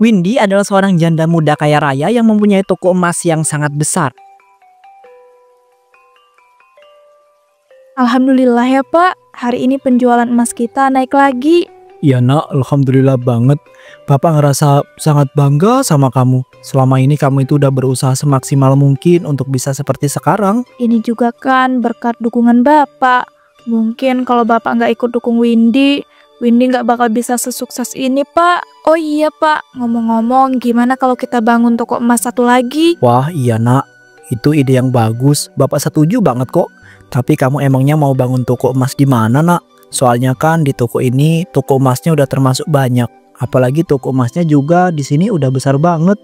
Windy adalah seorang janda muda kaya raya yang mempunyai toko emas yang sangat besar. Alhamdulillah ya Pak, hari ini penjualan emas kita naik lagi. Iya nak, alhamdulillah banget. Bapak ngerasa sangat bangga sama kamu. Selama ini kamu itu udah berusaha semaksimal mungkin untuk bisa seperti sekarang. Ini juga kan berkat dukungan Bapak. Mungkin kalau Bapak nggak ikut dukung Windy nggak bakal bisa sesukses ini Pak. Oh iya Pak, ngomong-ngomong gimana kalau kita bangun toko emas satu lagi? Wah iya nak, itu ide yang bagus. Bapak setuju banget kok. Tapi kamu emangnya mau bangun toko emas di mana nak? Soalnya kan di toko ini toko emasnya udah termasuk banyak. Apalagi toko emasnya juga di sini udah besar banget.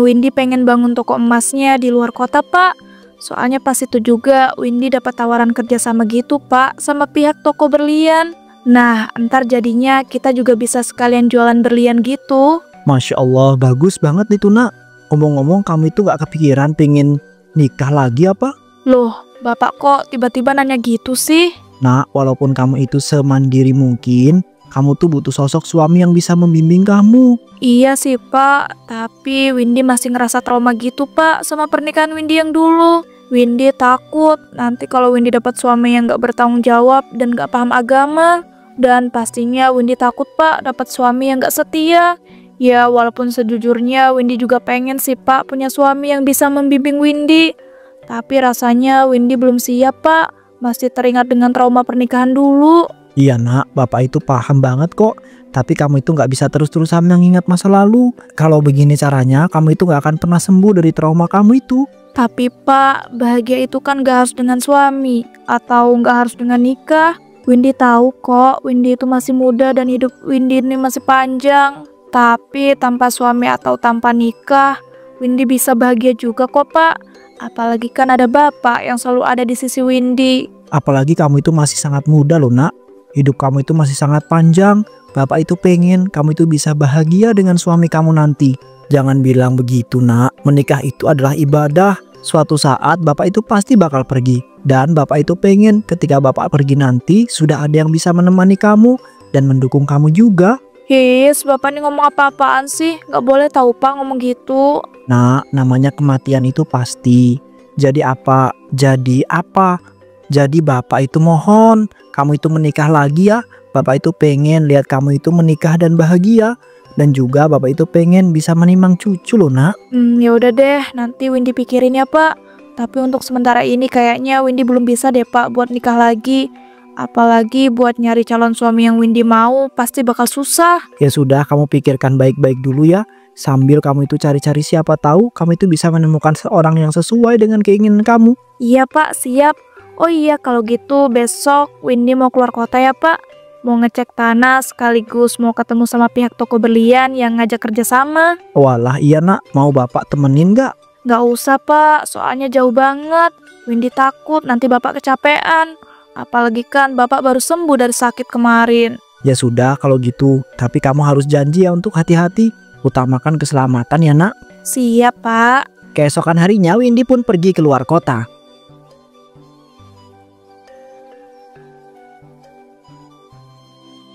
Windy pengen bangun toko emasnya di luar kota Pak. Soalnya pas itu juga Windy dapat tawaran kerja sama gitu Pak, sama pihak toko berlian. Nah, ntar jadinya kita juga bisa sekalian jualan berlian gitu. Masya Allah, bagus banget itu nak. Ngomong-ngomong, kamu itu gak kepikiran pengen nikah lagi apa? Loh, Bapak kok tiba-tiba nanya gitu sih? Nah, walaupun kamu itu semandiri mungkin, kamu tuh butuh sosok suami yang bisa membimbing kamu. Iya sih Pak, tapi Windy masih ngerasa trauma gitu Pak sama pernikahan Windy yang dulu. Windy takut nanti kalau Windy dapat suami yang gak bertanggung jawab dan gak paham agama. Dan pastinya Windy takut Pak dapat suami yang gak setia. Ya walaupun sejujurnya Windy juga pengen sih Pak punya suami yang bisa membimbing Windy. Tapi rasanya Windy belum siap Pak. Masih teringat dengan trauma pernikahan dulu. Iya nak, bapak itu paham banget kok. Tapi kamu itu gak bisa terus-terusan mengingat masa lalu. Kalau begini caranya, kamu itu gak akan pernah sembuh dari trauma kamu itu. Tapi Pak, bahagia itu kan gak harus dengan suami. Atau gak harus dengan nikah. Windy tahu kok, Windy itu masih muda dan hidup Windy ini masih panjang. Tapi tanpa suami atau tanpa nikah, Windy bisa bahagia juga kok Pak. Apalagi kan ada Bapak yang selalu ada di sisi Windy. Apalagi kamu itu masih sangat muda loh nak. Hidup kamu itu masih sangat panjang. Bapak itu pengen kamu itu bisa bahagia dengan suami kamu nanti. Jangan bilang begitu nak. Menikah itu adalah ibadah. Suatu saat bapak itu pasti bakal pergi. Dan bapak itu pengen ketika bapak pergi nanti sudah ada yang bisa menemani kamu dan mendukung kamu juga. His, Bapak ini ngomong apa-apaan sih? Gak boleh tahu Pak ngomong gitu. Nah, namanya kematian itu pasti. Jadi apa? Jadi apa? Jadi bapak itu mohon kamu itu menikah lagi ya. Bapak itu pengen lihat kamu itu menikah dan bahagia. Dan juga bapak itu pengen bisa menimang cucu loh nak. Ya udah deh, nanti Windy pikirin ya Pak. Tapi untuk sementara ini kayaknya Windy belum bisa deh Pak buat nikah lagi. Apalagi buat nyari calon suami yang Windy mau pasti bakal susah. Ya sudah, kamu pikirkan baik-baik dulu ya. Sambil kamu itu cari-cari siapa tahu kamu itu bisa menemukan seorang yang sesuai dengan keinginan kamu. Iya Pak, siap. Oh iya, kalau gitu besok Windy mau keluar kota ya Pak. Mau ngecek tanah sekaligus mau ketemu sama pihak toko berlian yang ngajak kerjasama. Walah iya nak, mau bapak temenin gak? Gak usah Pak, soalnya jauh banget. Windy takut nanti Bapak kecapean. Apalagi kan Bapak baru sembuh dari sakit kemarin. Ya sudah kalau gitu, tapi kamu harus janji ya untuk hati-hati. Utamakan keselamatan ya nak. Siap Pak. Keesokan harinya Windy pun pergi keluar kota.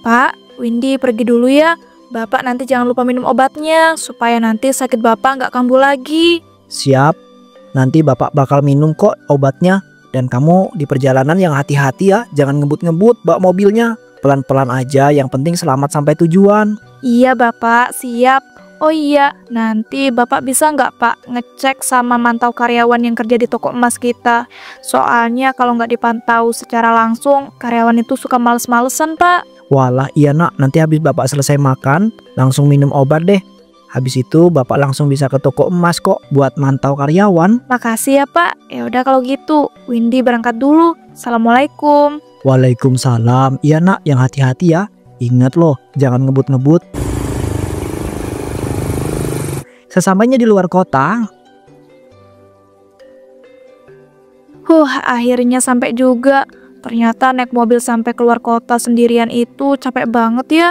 Pak, Windy pergi dulu ya. Bapak nanti jangan lupa minum obatnya supaya nanti sakit Bapak nggak kambuh lagi. Siap, nanti bapak bakal minum kok obatnya. Dan kamu di perjalanan yang hati-hati ya, jangan ngebut-ngebut bawa mobilnya. Pelan-pelan aja, yang penting selamat sampai tujuan. Iya Bapak, siap. Oh iya, nanti Bapak bisa nggak Pak ngecek sama mantau karyawan yang kerja di toko emas kita? Soalnya kalau nggak dipantau secara langsung, karyawan itu suka males-malesan Pak. Walah iya nak, nanti habis bapak selesai makan, langsung minum obat deh. Habis itu bapak langsung bisa ke toko emas kok buat mantau karyawan. Makasih ya Pak. Ya udah kalau gitu, Windy berangkat dulu. Assalamualaikum. Waalaikumsalam. Iya nak, yang hati-hati ya. Ingat loh, jangan ngebut-ngebut. Sesampainya di luar kota, Akhirnya sampai juga. Ternyata naik mobil sampai keluar kota sendirian itu capek banget ya.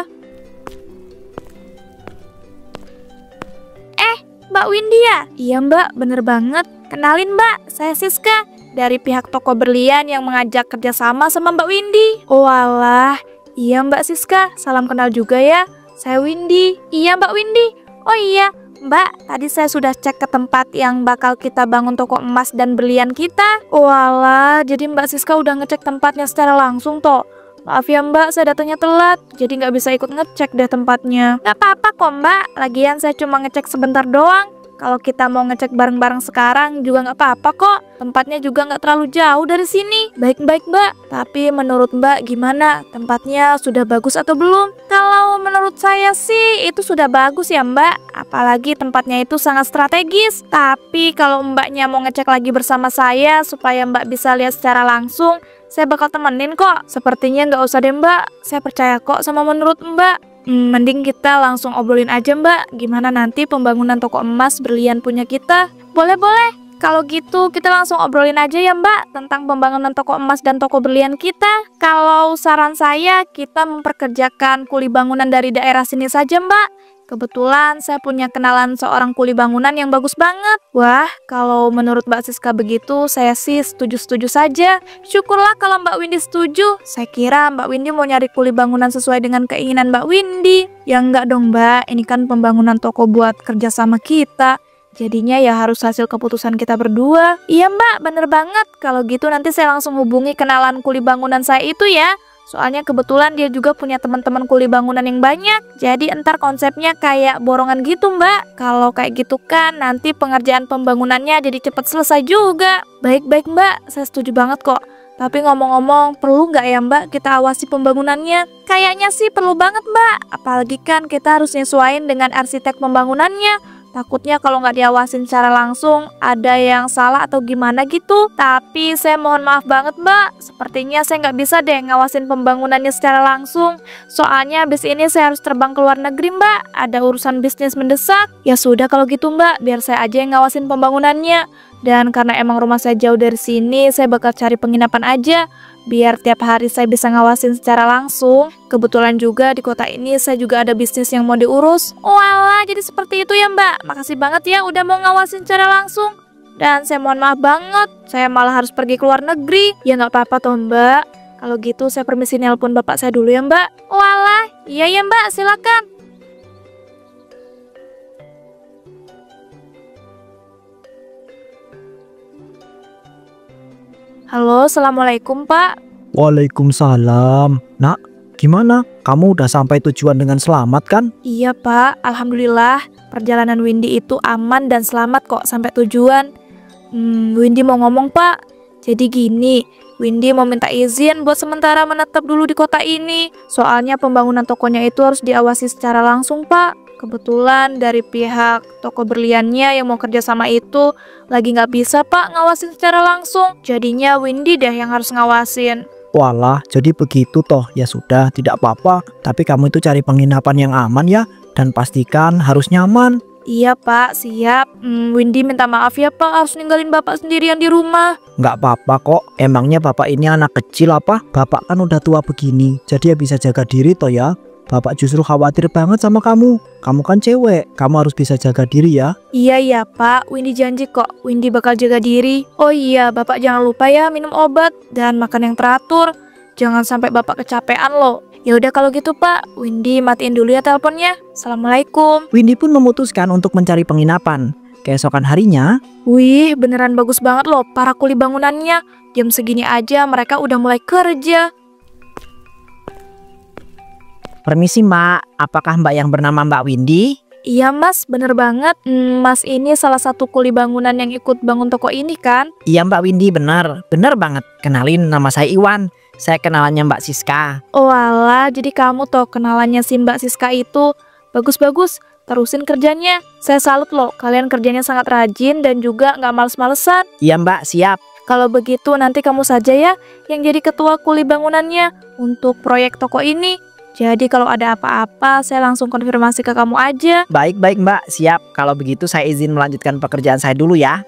Mbak Windy ya? Iya Mbak, bener banget. Kenalin Mbak, saya Siska. Dari pihak toko berlian yang mengajak kerjasama sama Mbak Windy. Oh alah, iya Mbak Siska, salam kenal juga ya. Saya Windy. Iya Mbak Windy. Oh iya, Mbak, tadi saya sudah cek ke tempat yang bakal kita bangun toko emas dan berlian kita. Walah, jadi Mbak Siska udah ngecek tempatnya secara langsung toh. Maaf ya Mbak, saya datangnya telat, jadi nggak bisa ikut ngecek deh tempatnya. Nggak apa-apa kok Mbak, lagian saya cuma ngecek sebentar doang. Kalau kita mau ngecek bareng-bareng sekarang juga nggak apa-apa kok. Tempatnya juga nggak terlalu jauh dari sini. Baik-baik Mbak, tapi menurut Mbak gimana? Tempatnya sudah bagus atau belum? Kalau menurut saya sih itu sudah bagus ya Mbak. Apalagi tempatnya itu sangat strategis. Tapi kalau Mbaknya mau ngecek lagi bersama saya supaya Mbak bisa lihat secara langsung, saya bakal temenin kok. Sepertinya nggak usah deh Mbak. Saya percaya kok sama menurut Mbak. Mending kita langsung obrolin aja Mbak. Gimana nanti pembangunan toko emas berlian punya kita? Boleh-boleh. Kalau gitu kita langsung obrolin aja ya Mbak tentang pembangunan toko emas dan toko berlian kita. Kalau saran saya, kita memperkerjakan kuli bangunan dari daerah sini saja Mbak. Kebetulan saya punya kenalan seorang kuli bangunan yang bagus banget. Wah, kalau menurut Mbak Siska begitu, saya sih setuju-setuju saja. Syukurlah kalau Mbak Windy setuju. Saya kira Mbak Windy mau nyari kuli bangunan sesuai dengan keinginan Mbak Windy. Ya enggak dong Mbak, ini kan pembangunan toko buat kerja sama kita. Jadinya ya harus hasil keputusan kita berdua. Iya Mbak, bener banget. Kalau gitu nanti saya langsung hubungi kenalan kuli bangunan saya itu ya. Soalnya kebetulan dia juga punya teman-teman kuli bangunan yang banyak. Jadi entar konsepnya kayak borongan gitu Mbak. Kalau kayak gitu kan nanti pengerjaan pembangunannya jadi cepat selesai juga. Baik-baik Mbak, saya setuju banget kok. Tapi ngomong-ngomong, perlu nggak ya Mbak kita awasi pembangunannya? Kayaknya sih perlu banget Mbak. Apalagi kan kita harus nyesuaiin dengan arsitek pembangunannya. Takutnya kalau nggak diawasin secara langsung ada yang salah atau gimana gitu. Tapi saya mohon maaf banget Mbak, sepertinya saya nggak bisa deh ngawasin pembangunannya secara langsung. Soalnya habis ini saya harus terbang ke luar negeri Mbak, ada urusan bisnis mendesak. Ya sudah kalau gitu Mbak, biar saya aja yang ngawasin pembangunannya. Dan karena emang rumah saya jauh dari sini, saya bakal cari penginapan aja biar tiap hari saya bisa ngawasin secara langsung. Kebetulan juga di kota ini saya juga ada bisnis yang mau diurus. Walah, jadi seperti itu ya Mbak. Makasih banget ya udah mau ngawasin secara langsung. Dan saya mohon maaf banget, saya malah harus pergi ke luar negeri. Ya nggak apa-apa toh Mbak. Kalau gitu saya permisi nelpon bapak saya dulu ya Mbak. Walah, iya ya Mbak, silakan. Halo, assalamualaikum Pak. Waalaikumsalam. Nak, gimana? Kamu udah sampai tujuan dengan selamat kan? Iya Pak, alhamdulillah perjalanan Windy itu aman dan selamat kok sampai tujuan. Windy mau ngomong Pak. Jadi gini, Windy mau minta izin buat sementara menetap dulu di kota ini. Soalnya pembangunan tokonya itu harus diawasi secara langsung Pak. Kebetulan dari pihak toko berliannya yang mau kerja sama itu lagi nggak bisa Pak ngawasin secara langsung. Jadinya Windy deh yang harus ngawasin. Walah, jadi begitu toh. Ya sudah, tidak apa-apa. Tapi kamu itu cari penginapan yang aman ya. Dan pastikan harus nyaman. Iya Pak, siap. Windy minta maaf ya Pak harus ninggalin Bapak sendirian di rumah. Nggak apa-apa kok. Emangnya Bapak ini anak kecil apa? Bapak kan udah tua begini. Jadi ya bisa jaga diri toh ya. Bapak justru khawatir banget sama kamu. Kamu kan cewek, kamu harus bisa jaga diri ya. Iya Pak, Windy janji kok, Windy bakal jaga diri. Oh iya, Bapak jangan lupa ya minum obat dan makan yang teratur. Jangan sampai Bapak kecapean loh. Ya udah kalau gitu Pak, Windy matiin dulu ya teleponnya. Assalamualaikum. Windy pun memutuskan untuk mencari penginapan. Keesokan harinya, Wih, beneran bagus banget loh para kuli bangunannya. Jam segini aja mereka udah mulai kerja. Permisi Mbak, apakah Mbak yang bernama Mbak Windy? Iya Mas, bener banget. Mas ini salah satu kuli bangunan yang ikut bangun toko ini kan? Iya Mbak Windy, benar banget. Kenalin, nama saya Iwan. Saya kenalannya Mbak Siska. Oh alah, jadi kamu toh kenalannya si Mbak Siska itu. Bagus-bagus, terusin kerjanya. Saya salut loh, kalian kerjanya sangat rajin dan juga nggak males-malesan. Iya Mbak, siap. Kalau begitu nanti kamu saja ya yang jadi ketua kuli bangunannya untuk proyek toko ini. Jadi kalau ada apa-apa saya langsung konfirmasi ke kamu aja. Baik Mbak, siap. Kalau begitu saya izin melanjutkan pekerjaan saya dulu ya.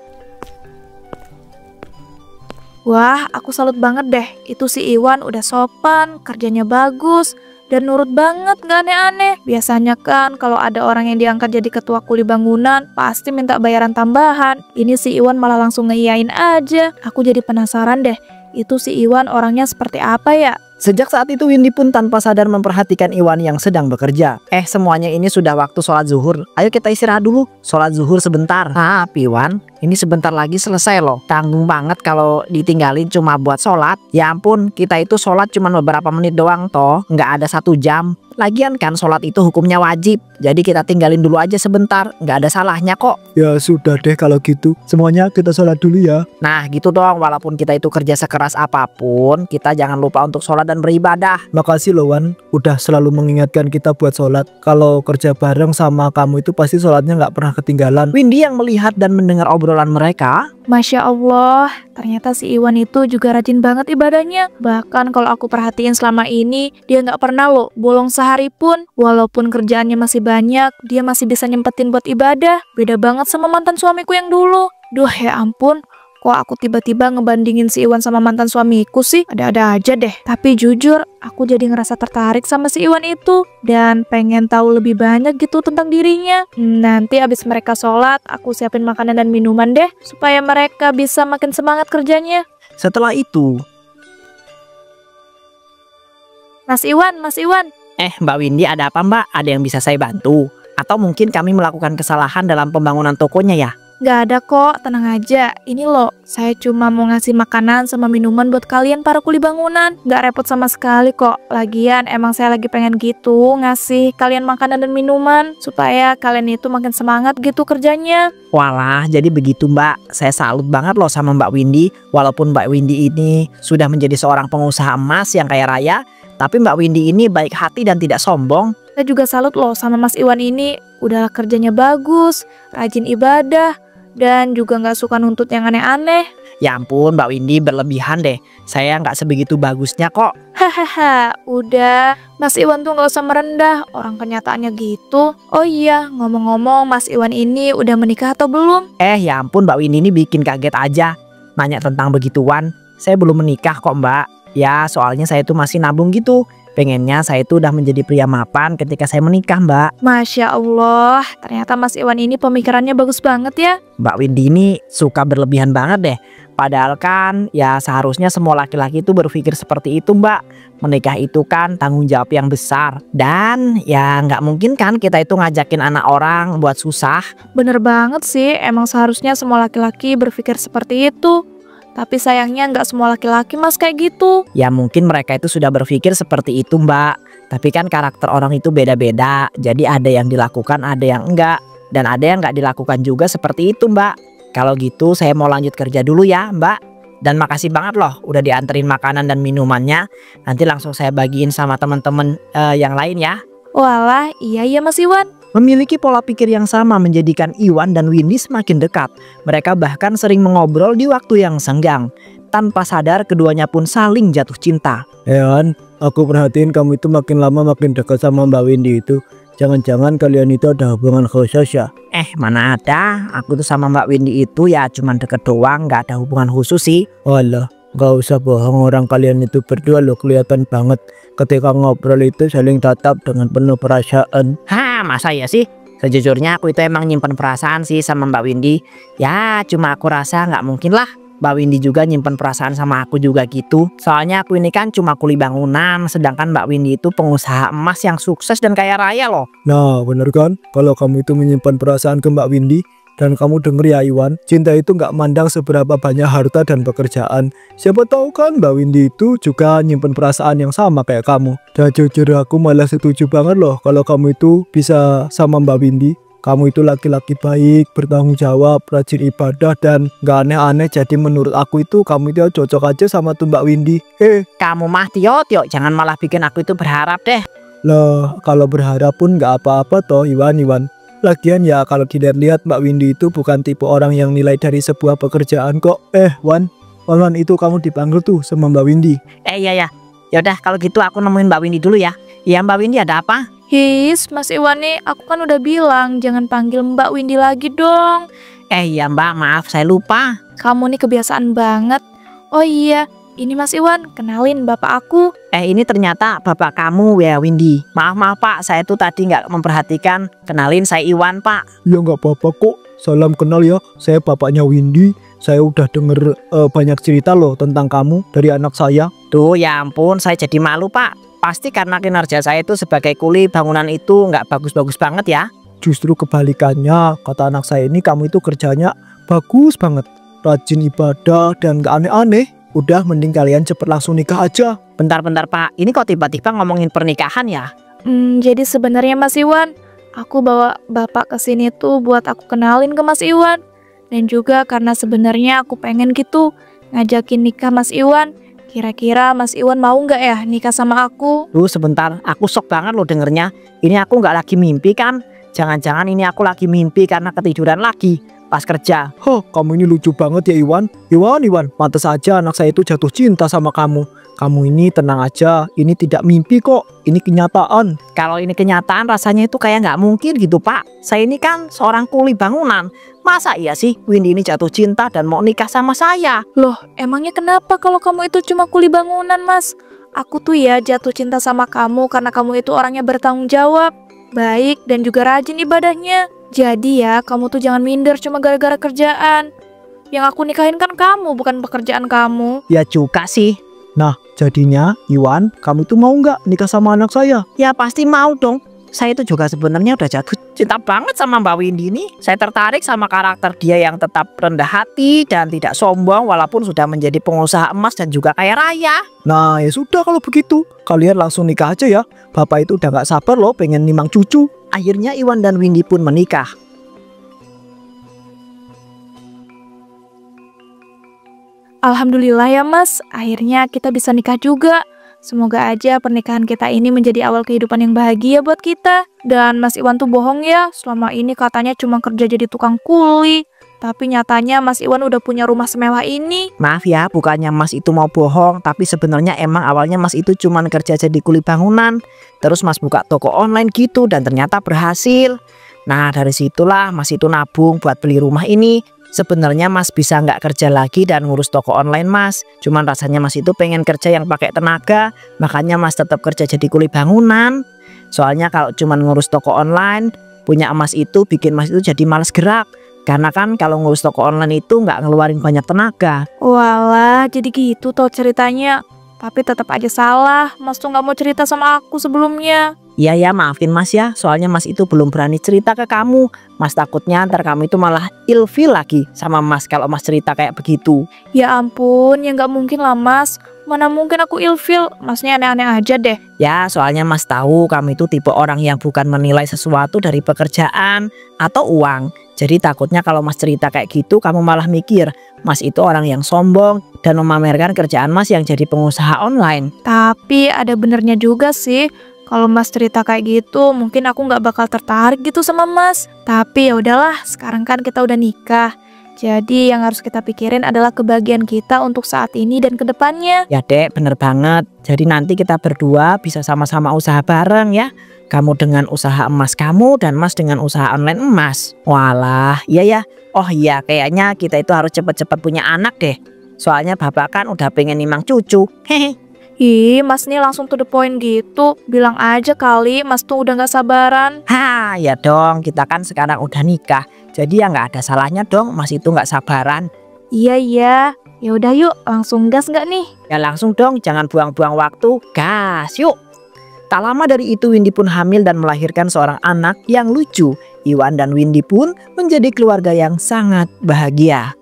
Wah, aku salut banget deh. Itu si Iwan udah sopan, kerjanya bagus, dan nurut banget, gak aneh-aneh. Biasanya kan kalau ada orang yang diangkat jadi ketua kuli bangunan, pasti minta bayaran tambahan. Ini si Iwan malah langsung ngeiyain aja. Aku jadi penasaran deh, itu si Iwan orangnya seperti apa ya? Sejak saat itu Windy pun tanpa sadar memperhatikan Iwan yang sedang bekerja. Semuanya ini sudah waktu sholat zuhur. Ayo kita istirahat dulu, sholat zuhur sebentar. Iwan, ini sebentar lagi selesai loh. Tanggung banget kalau ditinggalin cuma buat sholat. Ya ampun, kita itu sholat cuma beberapa menit doang toh, nggak ada 1 jam. Lagian kan sholat itu hukumnya wajib, jadi kita tinggalin dulu aja sebentar, nggak ada salahnya kok. Ya sudah deh kalau gitu, semuanya kita sholat dulu ya. Nah gitu dong, walaupun kita itu kerja sekeras apapun, kita jangan lupa untuk sholat dan beribadah. Makasih loh Wan, udah selalu mengingatkan kita buat sholat. Kalau kerja bareng sama kamu itu pasti sholatnya nggak pernah ketinggalan. Windy yang melihat dan mendengar obrolan mereka, Masya Allah, ternyata si Iwan itu juga rajin banget ibadahnya. Bahkan kalau aku perhatiin selama ini, dia nggak pernah loh bolong sehari pun. Walaupun kerjaannya masih banyak, dia masih bisa nyempetin buat ibadah. Beda banget sama mantan suamiku yang dulu. Duh ya ampun, kok aku tiba-tiba ngebandingin si Iwan sama mantan suamiku sih? Ada-ada aja deh. Tapi jujur, aku jadi ngerasa tertarik sama si Iwan itu. Dan pengen tahu lebih banyak gitu tentang dirinya. Nanti abis mereka sholat, aku siapin makanan dan minuman deh. Supaya mereka bisa makin semangat kerjanya. setelah itu, Mas Iwan, Mas Iwan. Mbak Windy ada apa Mbak? Ada yang bisa saya bantu? Atau mungkin kami melakukan kesalahan dalam pembangunan tokonya ya? Gak ada kok, tenang aja. Ini loh, saya cuma mau ngasih makanan sama minuman buat kalian para kuli bangunan. Gak repot sama sekali kok. Lagian emang saya lagi pengen gitu ngasih kalian makanan dan minuman supaya kalian itu makin semangat gitu kerjanya. Walah, jadi begitu Mbak. Saya salut banget loh sama Mbak Windy. Walaupun Mbak Windy ini sudah menjadi seorang pengusaha emas yang kaya raya, tapi Mbak Windy ini baik hati dan tidak sombong. Saya juga salut loh sama Mas Iwan ini. Udah kerjanya bagus, rajin ibadah, dan juga gak suka nuntut yang aneh-aneh. Ya ampun Mbak Windy berlebihan deh. Saya nggak sebegitu bagusnya kok. Hahaha, udah. Mas Iwan tuh gak usah merendah, orang kenyataannya gitu. Oh iya, ngomong-ngomong Mas Iwan ini udah menikah atau belum? Ya ampun Mbak Windy ini bikin kaget aja. Nanya tentang begituan. Saya belum menikah kok Mbak. Ya soalnya saya tuh masih nabung gitu. Pengennya saya itu udah menjadi pria mapan ketika saya menikah Mbak. Masya Allah, ternyata Mas Iwan ini pemikirannya bagus banget ya. Mbak Windy ini suka berlebihan banget deh. Padahal kan ya seharusnya semua laki-laki itu berpikir seperti itu Mbak. Menikah itu kan tanggung jawab yang besar. Dan ya nggak mungkin kan kita itu ngajakin anak orang buat susah. Bener banget sih, emang seharusnya semua laki-laki berpikir seperti itu. Tapi sayangnya nggak semua laki-laki Mas kayak gitu. Ya mungkin mereka itu sudah berpikir seperti itu Mbak. Tapi kan karakter orang itu beda-beda. Jadi ada yang dilakukan, ada yang enggak. Dan ada yang nggak dilakukan juga seperti itu Mbak. Kalau gitu saya mau lanjut kerja dulu ya Mbak. Dan makasih banget loh udah dianterin makanan dan minumannya. Nanti langsung saya bagiin sama teman-teman yang lain ya. Walah, iya ya Mas Iwan. Memiliki pola pikir yang sama menjadikan Iwan dan Windy semakin dekat. Mereka bahkan sering mengobrol di waktu yang senggang. Tanpa sadar keduanya pun saling jatuh cinta. Ewan, aku perhatiin kamu itu makin lama makin dekat sama Mbak Windy itu. Jangan-jangan kalian itu ada hubungan khusus ya? Mana ada. Aku tuh sama Mbak Windy itu ya cuman deket doang, gak ada hubungan khusus sih. Walah, gak usah bohong, orang kalian itu berdua loh kelihatan banget. Ketika ngobrol itu saling tatap dengan penuh perasaan. Masa ya sih? Sejujurnya aku itu emang nyimpen perasaan sih sama Mbak Windy. Ya cuma aku rasa nggak mungkin lah Mbak Windy juga nyimpen perasaan sama aku juga gitu. Soalnya aku ini kan cuma kuli bangunan, sedangkan Mbak Windy itu pengusaha emas yang sukses dan kaya raya loh. Nah bener kan, kalau kamu itu menyimpan perasaan ke Mbak Windy. Dan kamu denger ya Iwan, cinta itu nggak mandang seberapa banyak harta dan pekerjaan. Siapa tahu kan Mbak Windy itu juga nyimpen perasaan yang sama kayak kamu. Dan jujur aku malah setuju banget loh kalau kamu itu bisa sama Mbak Windy. Kamu itu laki-laki baik, bertanggung jawab, rajin ibadah, dan nggak aneh-aneh. Jadi menurut aku itu kamu itu cocok aja sama tuh Mbak Windy. Kamu mah Tio, jangan malah bikin aku itu berharap deh. Loh, kalau berharap pun nggak apa-apa toh Iwan. Lagian ya kalau dilihat Mbak Windy itu bukan tipe orang yang nilai dari sebuah pekerjaan kok. Wan itu kamu dipanggil tuh sama Mbak Windy. Iya. Yaudah kalau gitu aku nemuin Mbak Windy dulu ya. Iya Mbak Windy ada apa? Mas Iwan nih, aku kan udah bilang jangan panggil Mbak Windy lagi dong. Iya Mbak, maaf saya lupa. Kamu nih kebiasaan banget. Oh iya, ini Mas Iwan, kenalin bapak aku. Ini ternyata bapak kamu ya Windy. Maaf Pak, saya tuh tadi nggak memperhatikan. Kenalin saya Iwan Pak. Ya nggak apa-apa kok. Salam kenal ya, saya bapaknya Windy. Saya udah denger banyak cerita loh tentang kamu dari anak saya. Tuh ya ampun, saya jadi malu Pak. Pasti karena kinerja saya itu sebagai kuli bangunan itu nggak bagus-bagus banget ya. Justru kebalikannya, kata anak saya ini kamu itu kerjanya bagus banget. Rajin ibadah dan gak aneh-aneh. Udah mending kalian cepet langsung nikah aja. Bentar-bentar Pak, ini kok tiba-tiba ngomongin pernikahan ya? Jadi sebenarnya Mas Iwan, aku bawa Bapak ke sini tuh buat aku kenalin ke Mas Iwan. Dan juga karena sebenarnya aku pengen gitu ngajakin nikah Mas Iwan. Kira-kira Mas Iwan mau nggak ya nikah sama aku? Duh sebentar, aku shock banget loh dengernya. Ini aku nggak lagi mimpi kan? Jangan-jangan ini aku lagi mimpi karena ketiduran lagi pas kerja. Kamu ini lucu banget ya Iwan. Iwan, pantas aja anak saya itu jatuh cinta sama kamu. Kamu ini tenang aja, ini tidak mimpi kok, ini kenyataan. Kalau ini kenyataan rasanya itu kayak nggak mungkin gitu Pak. Saya ini kan seorang kuli bangunan. Masa iya sih Windy ini jatuh cinta dan mau nikah sama saya? Loh, emangnya kenapa kalau kamu itu cuma kuli bangunan, Mas? Aku tuh ya jatuh cinta sama kamu karena kamu itu orangnya bertanggung jawab, baik dan juga rajin ibadahnya. Jadi ya, kamu tuh jangan minder cuma gara-gara kerjaan. Yang aku nikahin kan kamu, bukan pekerjaan kamu. Ya juga sih. Nah, jadinya Iwan, kamu itu mau nggak nikah sama anak saya? Ya pasti mau dong. Saya itu juga sebenarnya udah jatuh cinta banget sama Mbak Windy ini. Saya tertarik sama karakter dia yang tetap rendah hati dan tidak sombong walaupun sudah menjadi pengusaha emas dan juga kaya raya. Nah, ya sudah kalau begitu. Kalian langsung nikah aja ya. Bapak itu udah nggak sabar loh pengen nimang cucu. Akhirnya Iwan dan Windy pun menikah. Alhamdulillah ya Mas, akhirnya kita bisa nikah juga. Semoga aja pernikahan kita ini menjadi awal kehidupan yang bahagia buat kita. Dan Mas Iwan tuh bohong ya, selama ini katanya cuma kerja jadi tukang kuli. Tapi nyatanya Mas Iwan udah punya rumah semewah ini. Maaf ya, bukannya Mas itu mau bohong, tapi sebenarnya emang awalnya Mas itu cuma kerja jadi kuli bangunan. Terus Mas buka toko online gitu dan ternyata berhasil. Nah dari situlah Mas itu nabung buat beli rumah ini. Sebenarnya Mas bisa nggak kerja lagi dan ngurus toko online Mas. Cuman rasanya Mas itu pengen kerja yang pakai tenaga. Makanya Mas tetap kerja jadi kuli bangunan. Soalnya kalau cuman ngurus toko online, punya Mas itu bikin Mas itu jadi males gerak. Karena kan kalau ngurus toko online itu nggak ngeluarin banyak tenaga. Walah, jadi gitu toh ceritanya. Tapi tetap aja salah, Mas tuh nggak mau cerita sama aku sebelumnya. Iya ya maafin Mas ya, soalnya Mas itu belum berani cerita ke kamu. Mas takutnya ntar kamu itu malah ilfil lagi sama Mas kalau Mas cerita kayak begitu. Ya ampun, ya nggak mungkin lah Mas. Mana mungkin aku ilfil, Masnya aneh-aneh aja deh. Ya soalnya Mas tahu kamu itu tipe orang yang bukan menilai sesuatu dari pekerjaan atau uang. Jadi takutnya kalau Mas cerita kayak gitu kamu malah mikir Mas itu orang yang sombong dan memamerkan kerjaan Mas yang jadi pengusaha online. Tapi ada benernya juga sih. Kalau Mas cerita kayak gitu, mungkin aku nggak bakal tertarik gitu sama Mas. Tapi ya udahlah, sekarang kan kita udah nikah. Jadi yang harus kita pikirin adalah kebahagiaan kita untuk saat ini dan kedepannya. Ya dek, bener banget. Jadi nanti kita berdua bisa sama-sama usaha bareng ya. Kamu dengan usaha emas kamu dan Mas dengan usaha online emas. Walah, iya ya. Oh iya, kayaknya kita itu harus cepet-cepet punya anak deh. Soalnya bapak kan udah pengen nimang cucu. Hehe. Ih, Mas nih langsung to the point gitu. Bilang aja kali, Mas tuh udah gak sabaran. Ya dong, kita kan sekarang udah nikah. Jadi ya nggak ada salahnya dong Mas itu nggak sabaran. Iya. Ya udah yuk, langsung gas nggak nih? Ya langsung dong, jangan buang-buang waktu. Gas, yuk. Tak lama dari itu Windy pun hamil dan melahirkan seorang anak yang lucu. Iwan dan Windy pun menjadi keluarga yang sangat bahagia.